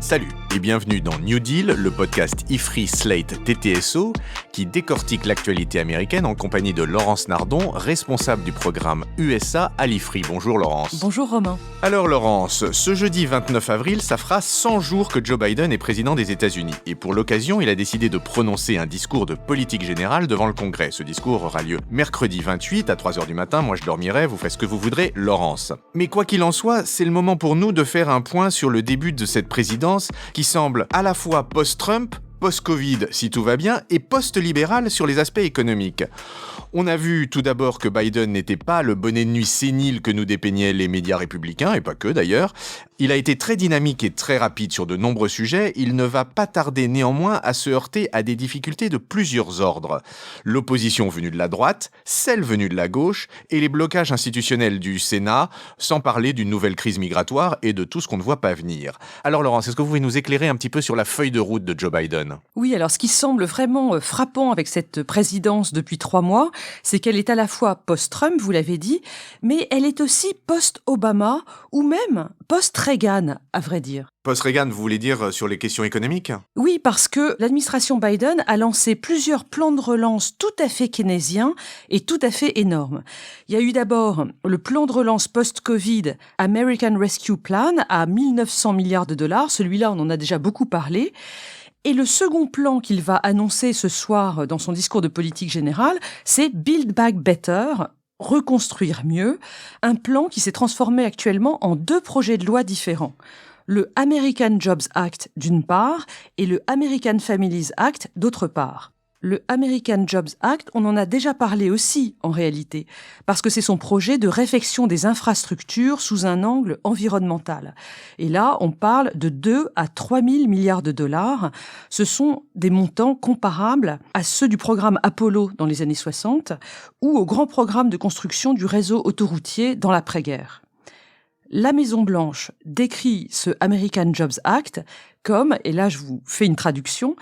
Salut et bienvenue dans New Deal, le podcast IFRI Slate TTSO qui décortique l'actualité américaine en compagnie de Laurence Nardon, responsable du programme USA à l'IFRI. Bonjour Laurence. Bonjour Romain. Alors Laurence, ce jeudi 29 avril, ça fera 100 jours que Joe Biden est président des États-Unis. Et pour l'occasion, il a décidé de prononcer un discours de politique générale devant le Congrès. Ce discours aura lieu mercredi 28 à 3h du matin. Moi je dormirai, vous faites ce que vous voudrez, Laurence. Mais quoi qu'il en soit, c'est le moment pour nous de faire un point sur le début de cette présidence qui semble à la fois post-Trump, post-Covid si tout va bien, et post-libéral sur les aspects économiques. On a vu tout d'abord que Biden n'était pas le bonnet de nuit sénile que nous dépeignaient les médias républicains, et pas que d'ailleurs. Il a été très dynamique et très rapide sur de nombreux sujets. Il ne va pas tarder néanmoins à se heurter à des difficultés de plusieurs ordres. L'opposition venue de la droite, celle venue de la gauche, et les blocages institutionnels du Sénat, sans parler d'une nouvelle crise migratoire et de tout ce qu'on ne voit pas venir. Alors Laurence, est-ce que vous pouvez nous éclairer un petit peu sur la feuille de route de Joe Biden ? Oui, alors ce qui semble vraiment frappant avec cette présidence depuis 3 mois, c'est qu'elle est à la fois post-Trump, vous l'avez dit, mais elle est aussi post-Obama ou même post-Reagan, à vrai dire. Post-Reagan, vous voulez dire sur les questions économiques ? Oui, parce que l'administration Biden a lancé plusieurs plans de relance tout à fait keynésiens et tout à fait énormes. Il y a eu d'abord le plan de relance post-Covid American Rescue Plan à 1900 milliards de dollars. Celui-là, on en a déjà beaucoup parlé. Et le second plan qu'il va annoncer ce soir dans son discours de politique générale, c'est Build Back Better, reconstruire mieux, un plan qui s'est transformé actuellement en 2 projets de loi différents. Le American Jobs Act d'une part et le American Families Act d'autre part. Le American Jobs Act, on en a déjà parlé aussi en réalité, parce que c'est son projet de réfection des infrastructures sous un angle environnemental. Et là, on parle de 2 à 3 000 milliards de dollars. Ce sont des montants comparables à ceux du programme Apollo dans les années 60 ou au grand programme de construction du réseau autoroutier dans l'après-guerre. La Maison-Blanche décrit ce American Jobs Act comme, et là je vous fais une traduction,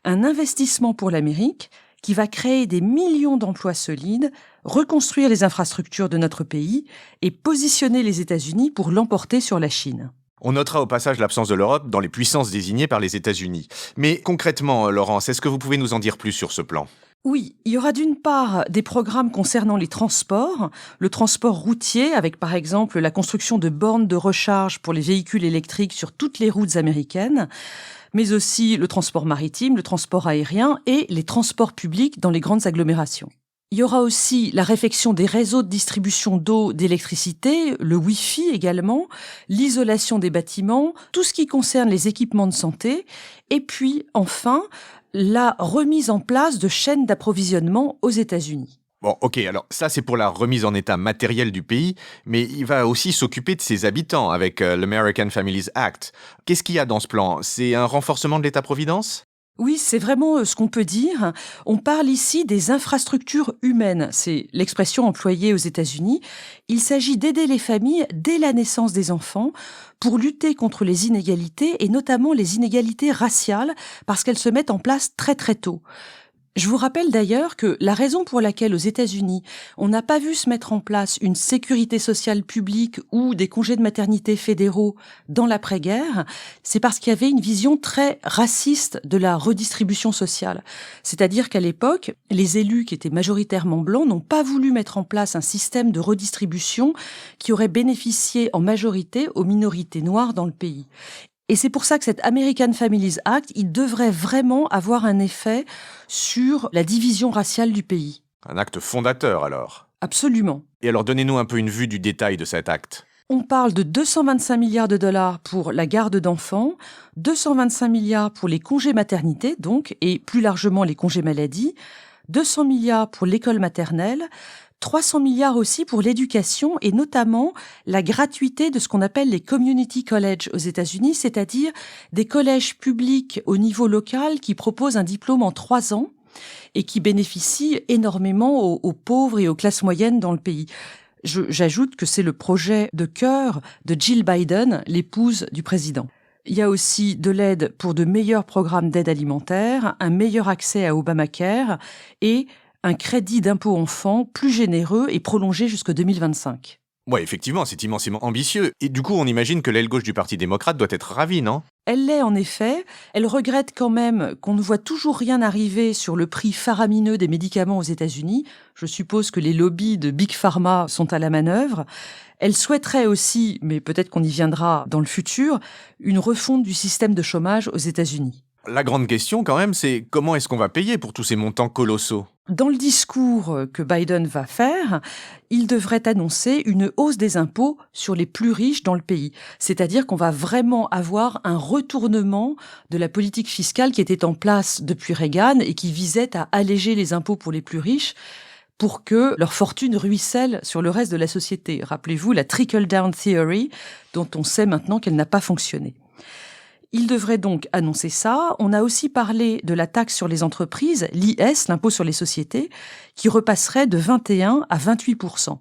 un investissement pour l'Amérique qui va créer des millions d'emplois solides, reconstruire les infrastructures de notre pays et positionner les États-Unis pour l'emporter sur la Chine. On notera au passage l'absence de l'Europe dans les puissances désignées par les États-Unis. Mais concrètement, Laurence, est-ce que vous pouvez nous en dire plus sur ce plan ? Oui, il y aura d'une part des programmes concernant les transports, le transport routier avec par exemple la construction de bornes de recharge pour les véhicules électriques sur toutes les routes américaines, mais aussi le transport maritime, le transport aérien et les transports publics dans les grandes agglomérations. Il y aura aussi la réfection des réseaux de distribution d'eau, d'électricité, le Wi-Fi également, l'isolation des bâtiments, tout ce qui concerne les équipements de santé, et puis enfin la remise en place de chaînes d'approvisionnement aux États-Unis. Bon, ok, alors ça c'est pour la remise en état matériel du pays, mais il va aussi s'occuper de ses habitants avec l'American Families Act. Qu'est-ce qu'il y a dans ce plan ? C'est un renforcement de l'État-providence ? Oui, c'est vraiment ce qu'on peut dire. On parle ici des infrastructures humaines. C'est l'expression employée aux États-Unis. Il s'agit d'aider les familles dès la naissance des enfants pour lutter contre les inégalités et notamment les inégalités raciales parce qu'elles se mettent en place très très tôt. Je vous rappelle d'ailleurs que la raison pour laquelle aux États-Unis, on n'a pas vu se mettre en place une sécurité sociale publique ou des congés de maternité fédéraux dans l'après-guerre, c'est parce qu'il y avait une vision très raciste de la redistribution sociale. C'est-à-dire qu'à l'époque, les élus qui étaient majoritairement blancs n'ont pas voulu mettre en place un système de redistribution qui aurait bénéficié en majorité aux minorités noires dans le pays. Et c'est pour ça que cet American Families Act, il devrait vraiment avoir un effet sur la division raciale du pays. Un acte fondateur alors ? Absolument. Et alors donnez-nous un peu une vue du détail de cet acte. On parle de 225 milliards de dollars pour la garde d'enfants, 225 milliards pour les congés maternité, donc, et plus largement les congés maladie, 200 milliards pour l'école maternelle, 300 milliards aussi pour l'éducation et notamment la gratuité de ce qu'on appelle les community colleges aux États-Unis, c'est-à-dire des collèges publics au niveau local qui proposent un diplôme en 3 ans et qui bénéficient énormément aux pauvres et aux classes moyennes dans le pays. J'ajoute que c'est le projet de cœur de Jill Biden, l'épouse du président. Il y a aussi de l'aide pour de meilleurs programmes d'aide alimentaire, un meilleur accès à Obamacare et un crédit d'impôt enfant plus généreux et prolongé jusqu'en 2025. Ouais, effectivement, c'est immensément ambitieux. Et du coup, on imagine que l'aile gauche du Parti démocrate doit être ravie, non ? Elle l'est en effet. Elle regrette quand même qu'on ne voit toujours rien arriver sur le prix faramineux des médicaments aux États-Unis. Je suppose que les lobbies de Big Pharma sont à la manœuvre. Elle souhaiterait aussi, mais peut-être qu'on y viendra dans le futur, une refonte du système de chômage aux États-Unis. La grande question quand même, c'est comment est-ce qu'on va payer pour tous ces montants colossaux ? Dans le discours que Biden va faire, il devrait annoncer une hausse des impôts sur les plus riches dans le pays. C'est-à-dire qu'on va vraiment avoir un retournement de la politique fiscale qui était en place depuis Reagan et qui visait à alléger les impôts pour les plus riches pour que leur fortune ruisselle sur le reste de la société. Rappelez-vous la trickle-down theory dont on sait maintenant qu'elle n'a pas fonctionné. Il devrait donc annoncer ça. On a aussi parlé de la taxe sur les entreprises, l'IS, l'impôt sur les sociétés, qui repasserait de 21 à 28%.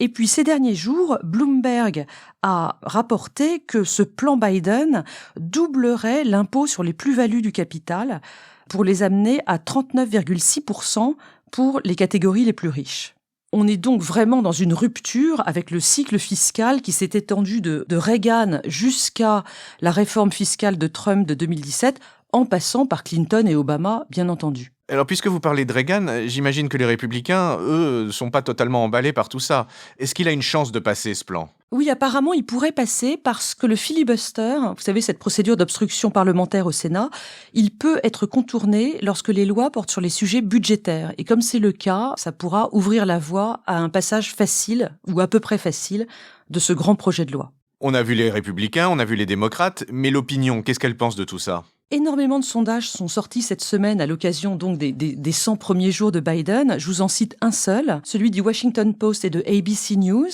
Et puis ces derniers jours, Bloomberg a rapporté que ce plan Biden doublerait l'impôt sur les plus-values du capital pour les amener à 39,6% pour les catégories les plus riches. On est donc vraiment dans une rupture avec le cycle fiscal qui s'est étendu de Reagan jusqu'à la réforme fiscale de Trump de 2017, en passant par Clinton et Obama, bien entendu. Alors, puisque vous parlez de Reagan, j'imagine que les républicains, eux, sont pas totalement emballés par tout ça. Est-ce qu'il a une chance de passer, ce plan ? Oui, apparemment, il pourrait passer parce que le filibuster, vous savez, cette procédure d'obstruction parlementaire au Sénat, il peut être contourné lorsque les lois portent sur les sujets budgétaires. Et comme c'est le cas, ça pourra ouvrir la voie à un passage facile, ou à peu près facile, de ce grand projet de loi. On a vu les républicains, on a vu les démocrates, mais l'opinion, qu'est-ce qu'elle pense de tout ça ? Énormément de sondages sont sortis cette semaine à l'occasion donc des 100 premiers jours de Biden. Je vous en cite un seul, celui du Washington Post et de ABC News,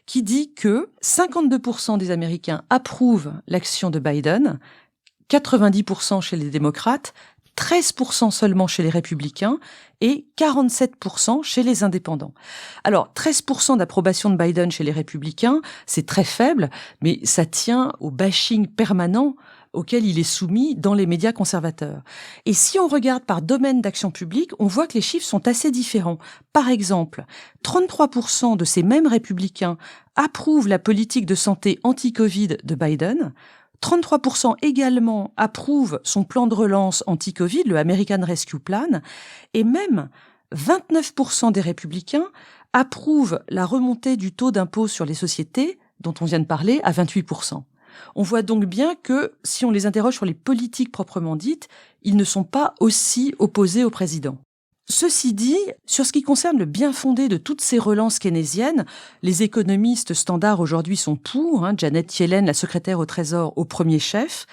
qui dit que 52% des Américains approuvent l'action de Biden, 90% chez les démocrates, 13% seulement chez les républicains et 47% chez les indépendants. Alors, 13% d'approbation de Biden chez les républicains, c'est très faible, mais ça tient au bashing permanent auquel il est soumis dans les médias conservateurs. Et si on regarde par domaine d'action publique, on voit que les chiffres sont assez différents. Par exemple, 33% de ces mêmes républicains approuvent la politique de santé anti-Covid de Biden, 33% également approuvent son plan de relance anti-Covid, le American Rescue Plan, et même 29% des républicains approuvent la remontée du taux d'impôt sur les sociétés, dont on vient de parler, à 28%. On voit donc bien que, si on les interroge sur les politiques proprement dites, ils ne sont pas aussi opposés au président. Ceci dit, sur ce qui concerne le bien-fondé de toutes ces relances keynésiennes, les économistes standards aujourd'hui sont pour, Janet Yellen, la secrétaire au Trésor, au premier chef,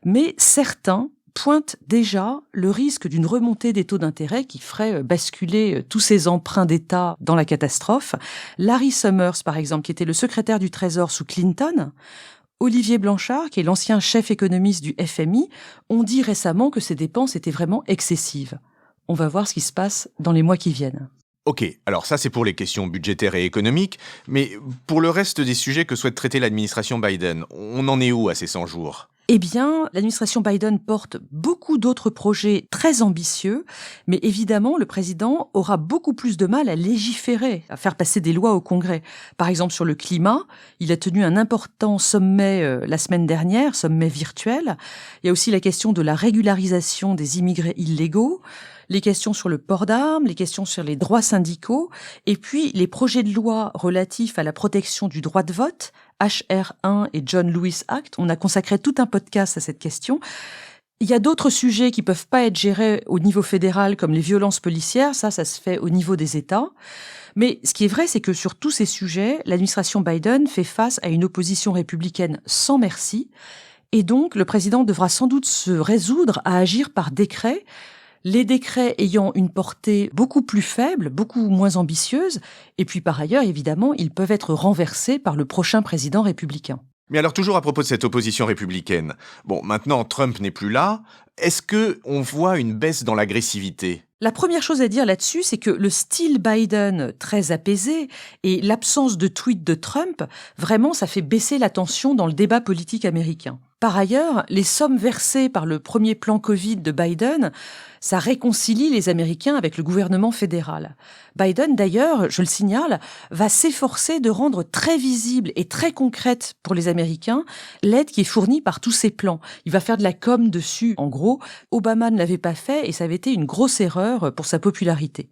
mais certains pointent déjà le risque d'une remontée des taux d'intérêt qui ferait basculer tous ces emprunts d'État dans la catastrophe. Larry Summers, par exemple, qui était le secrétaire du Trésor sous Clinton, Olivier Blanchard, qui est l'ancien chef économiste du FMI, ont dit récemment que ces dépenses étaient vraiment excessives. On va voir ce qui se passe dans les mois qui viennent. Ok, alors ça c'est pour les questions budgétaires et économiques, mais pour le reste des sujets que souhaite traiter l'administration Biden, on en est où à ces 100 jours ? Eh bien, l'administration Biden porte beaucoup d'autres projets très ambitieux, mais évidemment, le président aura beaucoup plus de mal à légiférer, à faire passer des lois au Congrès. Par exemple, sur le climat, il a tenu un important sommet la semaine dernière, sommet virtuel. Il y a aussi la question de la régularisation des immigrés illégaux, les questions sur le port d'armes, les questions sur les droits syndicaux, et puis les projets de loi relatifs à la protection du droit de vote, HR1 et John Lewis Act. On a consacré tout un podcast à cette question. Il y a d'autres sujets qui peuvent pas être gérés au niveau fédéral, comme les violences policières. Ça se fait au niveau des États. Mais ce qui est vrai, c'est que sur tous ces sujets, l'administration Biden fait face à une opposition républicaine sans merci. Et donc, le président devra sans doute se résoudre à agir par décret, les décrets ayant une portée beaucoup plus faible, beaucoup moins ambitieuse, et puis par ailleurs, évidemment, ils peuvent être renversés par le prochain président républicain. Mais alors toujours à propos de cette opposition républicaine, bon, maintenant Trump n'est plus là, est-ce qu'on voit une baisse dans l'agressivité ? La première chose à dire là-dessus, c'est que le style Biden très apaisé et l'absence de tweets de Trump, vraiment, ça fait baisser la tension dans le débat politique américain. Par ailleurs, les sommes versées par le premier plan Covid de Biden, ça réconcilie les Américains avec le gouvernement fédéral. Biden, d'ailleurs, je le signale, va s'efforcer de rendre très visible et très concrète pour les Américains l'aide qui est fournie par tous ces plans. Il va faire de la com dessus. En gros, Obama ne l'avait pas fait et ça avait été une grosse erreur pour sa popularité.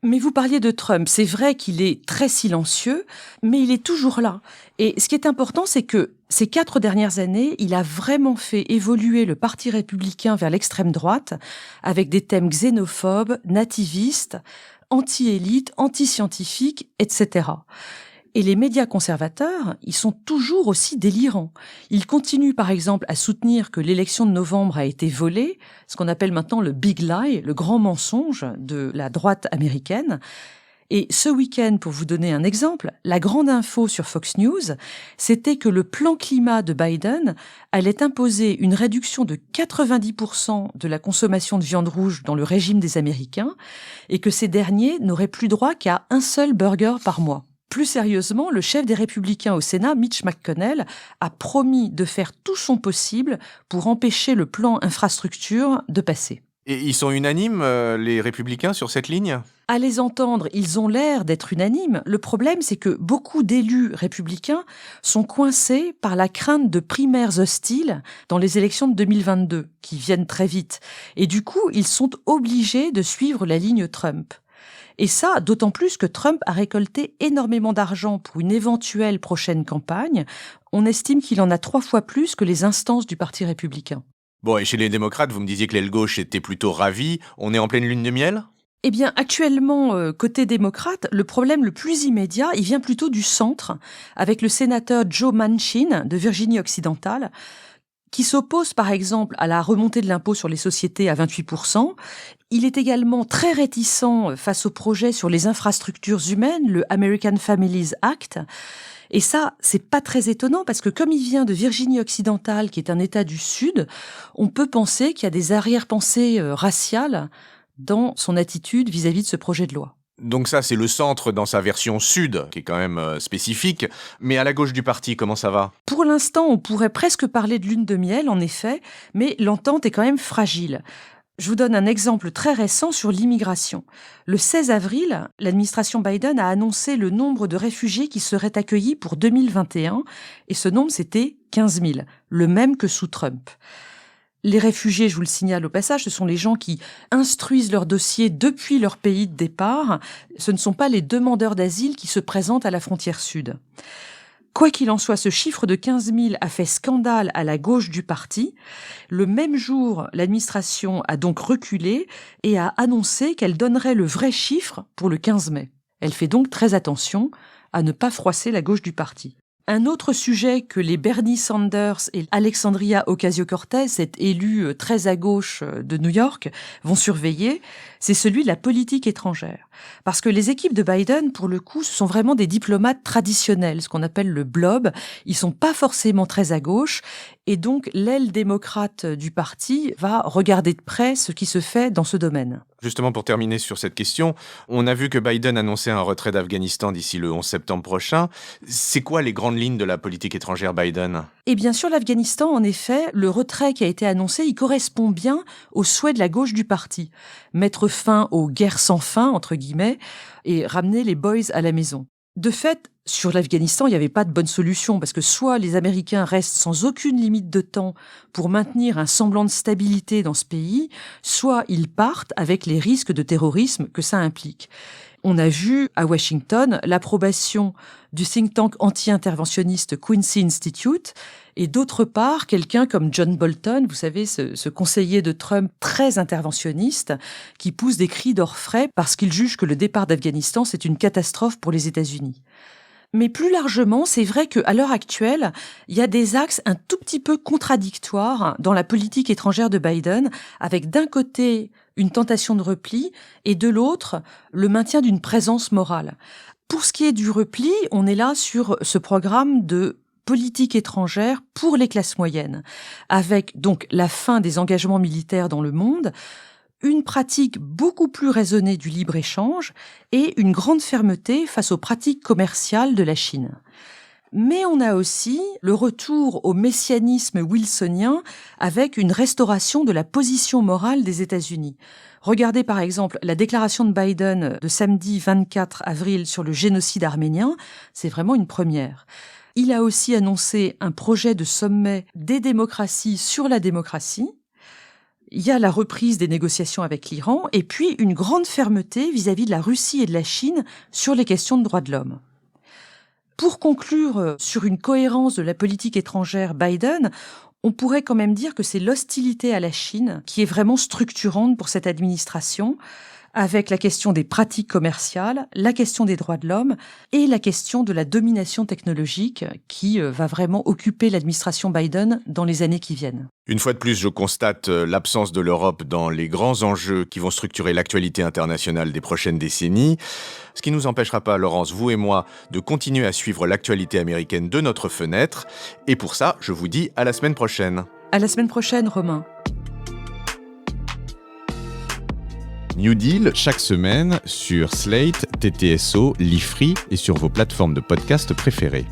Mais vous parliez de Trump. C'est vrai qu'il est très silencieux, mais il est toujours là. Et ce qui est important, c'est que ces 4 dernières années, il a vraiment fait évoluer le Parti républicain vers l'extrême droite, avec des thèmes xénophobes, nativistes, anti-élites, anti-scientifiques, etc. Et les médias conservateurs, ils sont toujours aussi délirants. Ils continuent par exemple à soutenir que l'élection de novembre a été volée, ce qu'on appelle maintenant le big lie, le grand mensonge de la droite américaine. Et ce week-end, pour vous donner un exemple, la grande info sur Fox News, c'était que le plan climat de Biden allait imposer une réduction de 90% de la consommation de viande rouge dans le régime des Américains et que ces derniers n'auraient plus droit qu'à un seul burger par mois. Plus sérieusement, le chef des Républicains au Sénat, Mitch McConnell, a promis de faire tout son possible pour empêcher le plan infrastructure de passer. Et ils sont unanimes, les républicains, sur cette ligne ? À les entendre, ils ont l'air d'être unanimes. Le problème, c'est que beaucoup d'élus républicains sont coincés par la crainte de primaires hostiles dans les élections de 2022, qui viennent très vite. Et du coup, ils sont obligés de suivre la ligne Trump. Et ça, d'autant plus que Trump a récolté énormément d'argent pour une éventuelle prochaine campagne. On estime qu'il en a 3 fois plus que les instances du Parti républicain. Bon, et chez les démocrates, vous me disiez que l'aile gauche était plutôt ravie. On est en pleine lune de miel ? Eh bien, actuellement, côté démocrate, le problème le plus immédiat, il vient plutôt du centre, avec le sénateur Joe Manchin de Virginie-Occidentale, qui s'oppose par exemple à la remontée de l'impôt sur les sociétés à 28%. Il est également très réticent face au projet sur les infrastructures humaines, le American Families Act. Et ça, c'est pas très étonnant parce que comme il vient de Virginie-Occidentale, qui est un État du Sud, on peut penser qu'il y a des arrière-pensées raciales dans son attitude vis-à-vis de ce projet de loi. Donc ça, c'est le centre dans sa version sud, qui est quand même spécifique. Mais à la gauche du parti, comment ça va ? Pour l'instant, on pourrait presque parler de lune de miel, en effet, mais l'entente est quand même fragile. Je vous donne un exemple très récent sur l'immigration. Le 16 avril, l'administration Biden a annoncé le nombre de réfugiés qui seraient accueillis pour 2021, et ce nombre, c'était 15 000, le même que sous Trump. Les réfugiés, je vous le signale au passage, ce sont les gens qui instruisent leur dossier depuis leur pays de départ. Ce ne sont pas les demandeurs d'asile qui se présentent à la frontière sud. Quoi qu'il en soit, ce chiffre de 15 000 a fait scandale à la gauche du parti. Le même jour, l'administration a donc reculé et a annoncé qu'elle donnerait le vrai chiffre pour le 15 mai. Elle fait donc très attention à ne pas froisser la gauche du parti. Un autre sujet que les Bernie Sanders et Alexandria Ocasio-Cortez, cette élue très à gauche de New York, vont surveiller, c'est celui de la politique étrangère. Parce que les équipes de Biden, pour le coup, ce sont vraiment des diplomates traditionnels, ce qu'on appelle le blob. Ils sont pas forcément très à gauche. Et donc, l'aile démocrate du parti va regarder de près ce qui se fait dans ce domaine. Justement, pour terminer sur cette question, on a vu que Biden annonçait un retrait d'Afghanistan d'ici le 11 septembre prochain. C'est quoi les grandes lignes de la politique étrangère Biden ? Eh bien, sur l'Afghanistan, en effet, le retrait qui a été annoncé, il correspond bien aux souhaits de la gauche du parti. Mettre fin aux guerres sans fin, entre guillemets, et ramener les boys à la maison. De fait, sur l'Afghanistan, il n'y avait pas de bonne solution parce que soit les Américains restent sans aucune limite de temps pour maintenir un semblant de stabilité dans ce pays, soit ils partent avec les risques de terrorisme que ça implique. On a vu à Washington l'approbation du think tank anti-interventionniste Quincy Institute et d'autre part quelqu'un comme John Bolton, vous savez, ce conseiller de Trump très interventionniste qui pousse des cris d'orfraie parce qu'il juge que le départ d'Afghanistan c'est une catastrophe pour les États-Unis. Mais plus largement, c'est vrai qu'à l'heure actuelle, il y a des axes un tout petit peu contradictoires dans la politique étrangère de Biden, avec d'un côté une tentation de repli et de l'autre le maintien d'une présence morale. Pour ce qui est du repli, on est là sur ce programme de politique étrangère pour les classes moyennes, avec donc la fin des engagements militaires dans le monde, une pratique beaucoup plus raisonnée du libre-échange et une grande fermeté face aux pratiques commerciales de la Chine. Mais on a aussi le retour au messianisme wilsonien avec une restauration de la position morale des États-Unis. Regardez par exemple la déclaration de Biden de samedi 24 avril sur le génocide arménien, c'est vraiment une première. Il a aussi annoncé un projet de sommet des démocraties sur la démocratie. Il y a la reprise des négociations avec l'Iran et puis une grande fermeté vis-à-vis de la Russie et de la Chine sur les questions de droits de l'homme. Pour conclure sur une cohérence de la politique étrangère Biden, on pourrait quand même dire que c'est l'hostilité à la Chine qui est vraiment structurante pour cette administration, avec la question des pratiques commerciales, la question des droits de l'homme et la question de la domination technologique qui va vraiment occuper l'administration Biden dans les années qui viennent. Une fois de plus, je constate l'absence de l'Europe dans les grands enjeux qui vont structurer l'actualité internationale des prochaines décennies. Ce qui ne nous empêchera pas, Laurence, vous et moi, de continuer à suivre l'actualité américaine de notre fenêtre. Et pour ça, je vous dis à la semaine prochaine. À la semaine prochaine, Romain. New Deal, chaque semaine, sur Slate, TTSO, Lifree et sur vos plateformes de podcast préférées.